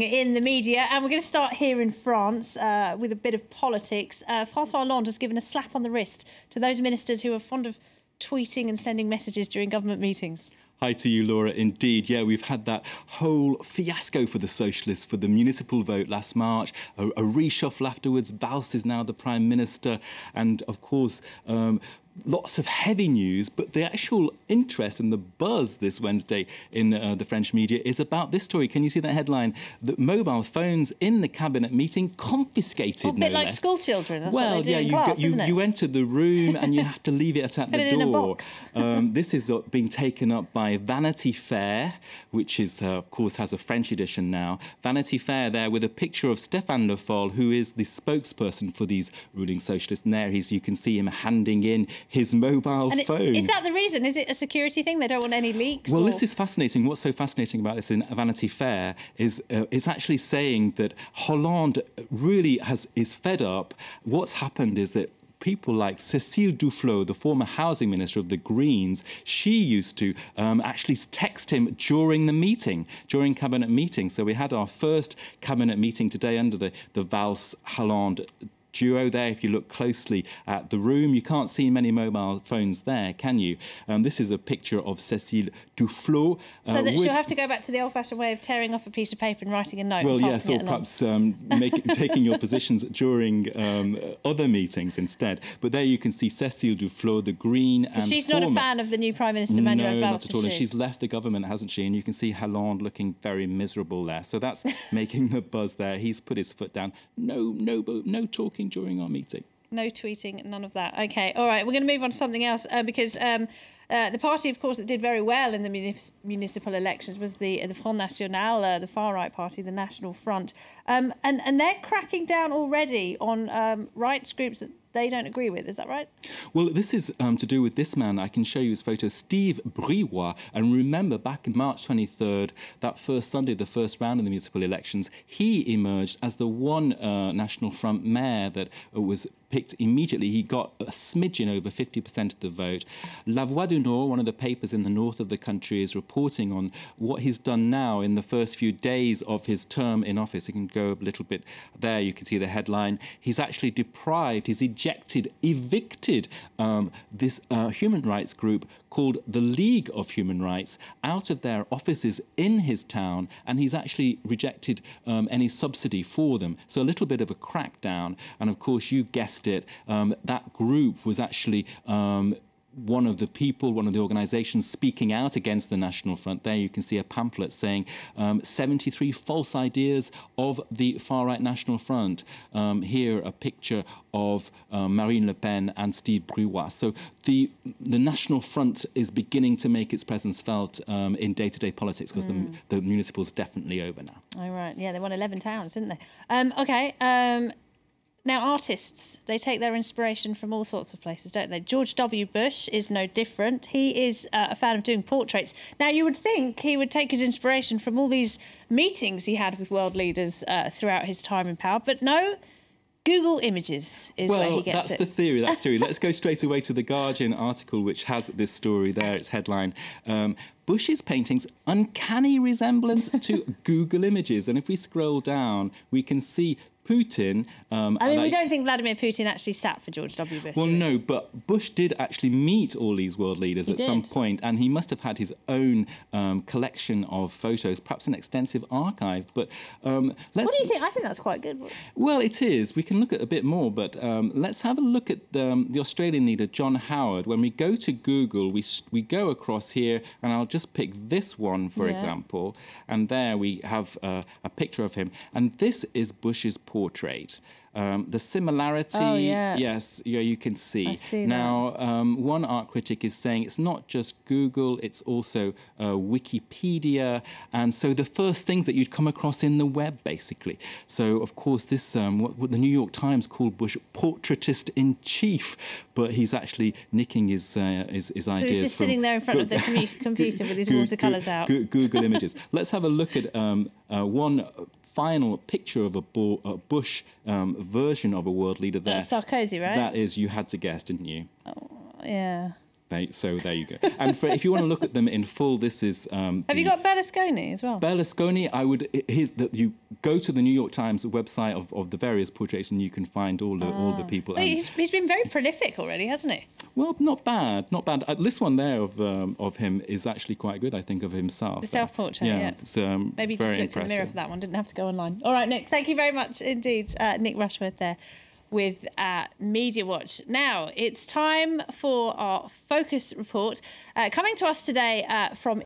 in the media, and we're going to start here in France with a bit of politics. François Hollande has given a slap on the wrist to those ministers who are fond of tweeting and sending messages during government meetings. Hi to you, Laura. Indeed, yeah, we've had that whole fiasco for the Socialists for the municipal vote last March, a reshuffle afterwards. Valls is now the Prime Minister, and of course, lots of heavy news, but the actual interest and the buzz this Wednesday in the French media is about this story. Can you see that headline? That mobile phones in the cabinet meeting confiscated. A bit like school children. That's well, what they do yeah, in class, isn't it? you enter the room and you have to leave it at the door. In a box. This is being taken up by Vanity Fair, which is, of course, has a French edition now. Vanity Fair there with a picture of Stéphane Le Foll, who is the spokesperson for these ruling socialists. And there you can see him handing in his mobile phone. Is that the reason? Is it a security thing? They don't want any leaks? Well, this is fascinating. What's so fascinating about this in Vanity Fair is it's actually saying that Hollande really is fed up. What's happened is that people like Cécile Duflot, the former housing minister of the Greens, she used to actually text him during the meeting, during cabinet meetings. So we had our first cabinet meeting today under the Valls-Hollande duo there. If you look closely at the room, you can't see many mobile phones there, can you? This is a picture of Cécile Duflot. So that she'll have to go back to the old-fashioned way of tearing off a piece of paper and writing a note. Well, yes, or perhaps taking your positions during other meetings instead. But there you can see Cécile Duflot, the Green and she's not a fan of the new Prime Minister, Manuel Valls. No, not at all. And she's left the government, hasn't she? And you can see Hollande looking very miserable there. So that's making the buzz there. He's put his foot down. No talking during our meeting. No tweeting, none of that. OK, all right, we're going to move on to something else because the party, of course, that did very well in the municipal elections was the Front National, the far-right party, the National Front. And they're cracking down already on rights groups that they don't agree with. Is that right? Well, this is to do with this man. I can show you his photo, Steve Briouat. And remember, back in March 23rd, that first Sunday, the first round of the municipal elections, he emerged as the one National Front mayor that was picked immediately. He got a smidgen over 50% of the vote. La Voix du Nord, one of the papers in the north of the country, is reporting on what he's done now in the first few days of his term in office. You can go a little bit there. You can see the headline. He's actually deprived, he's evicted this human rights group called the League of Human Rights out of their offices in his town, and he's actually rejected any subsidy for them. So a little bit of a crackdown. And of course, you guessed it, that group was actually one of the organisations speaking out against the National Front. There you can see a pamphlet saying 73 false ideas of the far-right National Front. Here a picture of Marine Le Pen and Steve Briouat. So the National Front is beginning to make its presence felt in day-to-day politics because the municipal's definitely over now. Oh, right. Yeah, they won 11 towns, didn't they? OK. Now, artists, they take their inspiration from all sorts of places, don't they? George W. Bush is no different. He is a fan of doing portraits. Now, you would think he would take his inspiration from all these meetings he had with world leaders throughout his time in power, but no, Google Images is where he gets it. Well, that's the theory, that's the theory. Let's go straight away to the Guardian article, which has this story there, its headline. Bush's paintings, uncanny resemblance to Google Images. And if we scroll down, we can see Putin. I mean, we don't think Vladimir Putin actually sat for George W. Bush. Well, no, but Bush did actually meet all these world leaders at some point, and he must have had his own collection of photos, perhaps an extensive archive. But what do you think? I think that's quite good. Well, it is. We can look at a bit more, but let's have a look at the Australian leader, John Howard. When we go to Google, we go across here, and I'll just pick this one, for example, and there we have a picture of him. And this is Bush's portrait. The similarity, yes, you can see. I see now, one art critic is saying it's not just Google, it's also Wikipedia, and so the first things that you'd come across in the web, basically. So, of course, this what the New York Times called Bush portraitist in chief, but he's actually nicking his ideas. So he's just sitting there in front of the computer with his watercolours out. Google Images. Let's have a look at one final picture of a Bush version of a world leader there. That's Sarkozy, right? That is, you had to guess, didn't you? Oh, yeah. So there you go. And if you want to look at them in full, this is. Have you got Berlusconi as well? Berlusconi, you go to the New York Times website of the various portraits, and you can find all the people. Well, he's been very prolific already, hasn't he? Well, not bad. This one there of him is actually quite good, I think, of himself. The self-portrait, yeah. It's, maybe very just looked in the mirror impressive. for that one. Didn't have to go online. All right, Nick. Thank you very much indeed, Nick Rushworth there with Media Watch. Now it's time for our focus report, coming to us today from